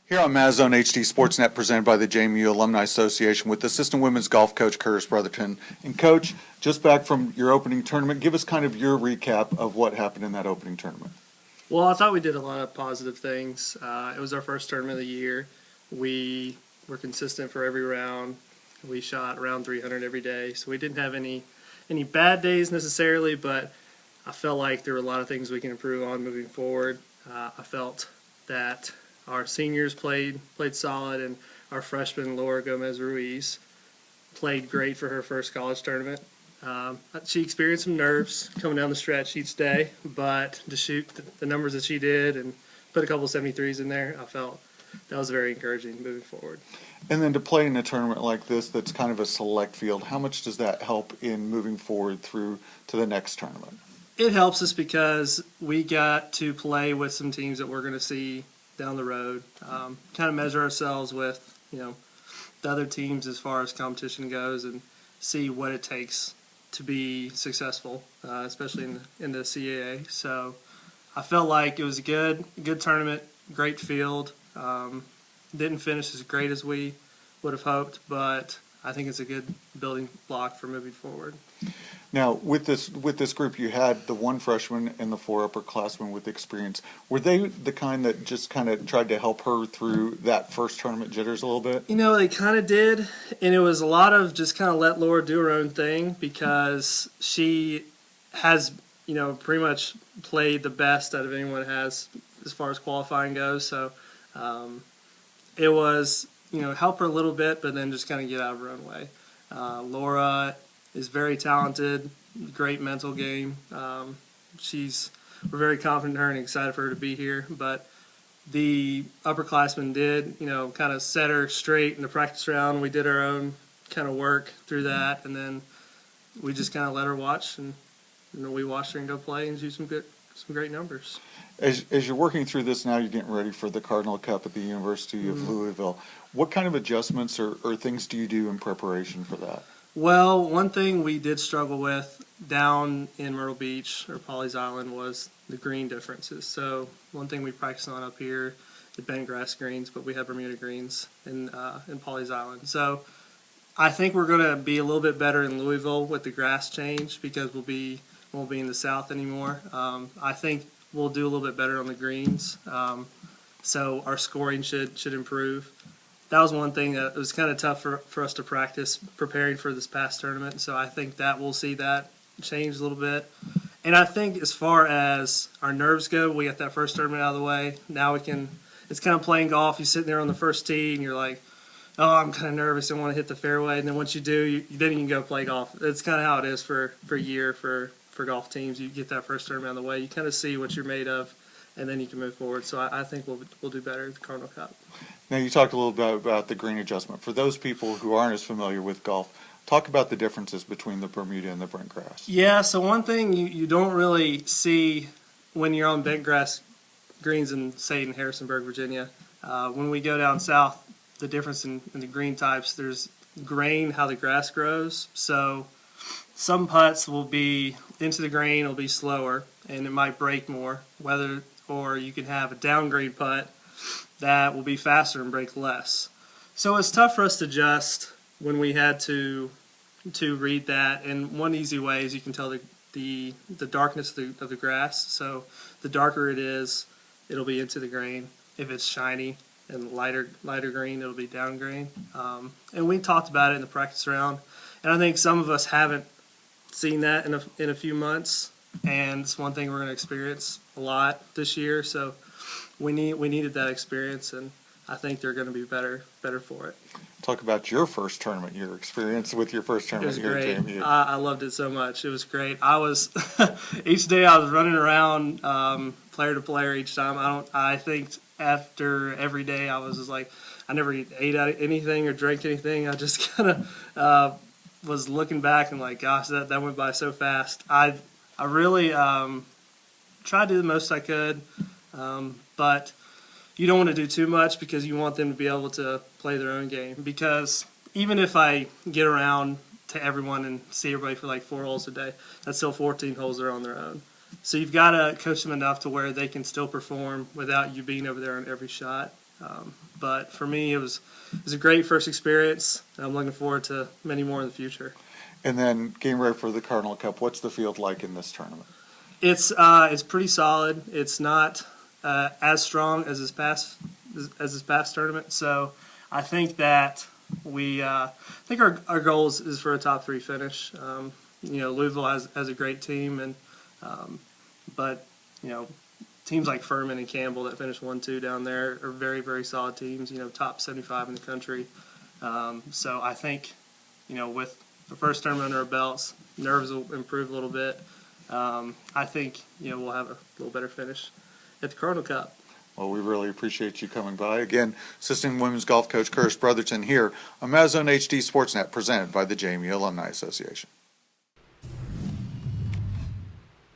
Here on Madison HD Sportsnet, presented by the JMU Alumni Association, with assistant women's golf coach Curtis Brotherton. And Coach, just back from your opening tournament, give us kind of your recap of what happened in that opening tournament. Well, I thought we did a lot of positive things. It was our first tournament of the year. We were consistent for every round. We shot around 300 every day, so we didn't have any bad days necessarily, but I felt like there were a lot of things we can improve on moving forward. I felt that our seniors played solid, and our freshman, Laura Gomez-Ruiz, played great for her first college tournament. She experienced some nerves coming down the stretch each day, but to shoot the numbers that she did and put a couple of 73s in there, I felt that was very encouraging moving forward. And then to play in a tournament like this that's kind of a select field, how much does that help in moving forward through to the next tournament? It helps us because we got to play with some teams that we're going to see down the road, kind of measure ourselves with, the other teams as far as competition goes and see what it takes to be successful, especially in the CAA. So I felt like it was a good tournament, great field. Didn't finish as great as we would have hoped, but I think it's a good building block for moving forward. Now, with this group, you had the one freshman and the four upperclassmen with experience. Were they the kind that just kind of tried to help her through that first tournament jitters a little bit? They kind of did, and it was a lot of just kind of let Laura do her own thing because she has, pretty much played the best out of anyone has as far as qualifying goes. So it was, help her a little bit, but then just kind of get out of her own way. Laura is very talented, great mental game. We're very confident in her and excited for her to be here. But the upperclassmen did, kind of set her straight in the practice round. We did our own kind of work through that, and then we just kind of let her watch, and we watched her and go play and do some great numbers. As you're working through this now, you're getting ready for the Cardinal Cup at the University of Louisville. What kind of adjustments or things do you do in preparation for that? Well, one thing we did struggle with down in Myrtle Beach or Pawleys Island was the green differences. So one thing we practice on up here, the bent grass greens, but we have Bermuda greens in Pawleys Island. So I think we're going to be a little bit better in Louisville with the grass change because won't be in the south anymore. I think we'll do a little bit better on the greens, so our scoring should improve. That was one thing that was kind of tough for us to practice preparing for this past tournament. So I think that we'll see that change a little bit. And I think as far as our nerves go, we got that first tournament out of the way. Now it's kind of playing golf. You're sitting there on the first tee and you're like, oh, I'm kind of nervous. I want to hit the fairway. And then once you do, then you can go play golf. It's kind of how it is for a year for golf teams. You get that first tournament out of the way. You kind of see what you're made of, and then you can move forward. So I think we'll do better at the Cardinal Cup. Now, you talked a little bit about the green adjustment. For those people who aren't as familiar with golf, talk about the differences between the Bermuda and the bent grass. Yeah, so one thing you don't really see when you're on bent grass greens in Harrisonburg, Virginia, when we go down south, the difference in the green types, there's grain, how the grass grows. So some putts will be into the grain, it'll be slower, and it might break more, or you can have a downgrade putt that will be faster and break less. So it's tough for us to adjust when we had to read that. And one easy way is you can tell the darkness of the grass. So the darker it is, it'll be into the grain. If it's shiny and lighter green, it'll be down grain. And we talked about it in the practice round. And I think some of us haven't seen that in a few months. And it's one thing we're going to experience a lot this year. So we needed that experience, and I think they're going to be better for it. Talk about your first tournament, your experience with your first tournament here at JMU. I loved it so much. It was great. I was each day I was running around player to player each time. I think after every day I was just like, I never ate out anything or drank anything. I just kind of was looking back and like, gosh, that went by so fast. I really tried to do the most I could. But you don't want to do too much because you want them to be able to play their own game. Because even if I get around to everyone and see everybody for like 4 holes a day, that's still 14 holes they're on their own. So you've got to coach them enough to where they can still perform without you being over there on every shot. But for me, it was a great first experience, and I'm looking forward to many more in the future. And then getting ready for the Cardinal Cup, what's the field like in this tournament? It's pretty solid. It's not as strong as this past tournament. So I think that I think our goal is for a top 3 finish. Louisville has a great team, and but teams like Furman and Campbell that finished 1-2 down there are very, very solid teams. Top 75 in the country. So I think with the first tournament under our belts, nerves will improve a little bit. I think we'll have a little better finish at the Cardinal Cup. Well, we really appreciate you coming by. Again, assistant women's golf coach Curtis Brotherton here on Madison HD Sportsnet, presented by the JMU Alumni Association.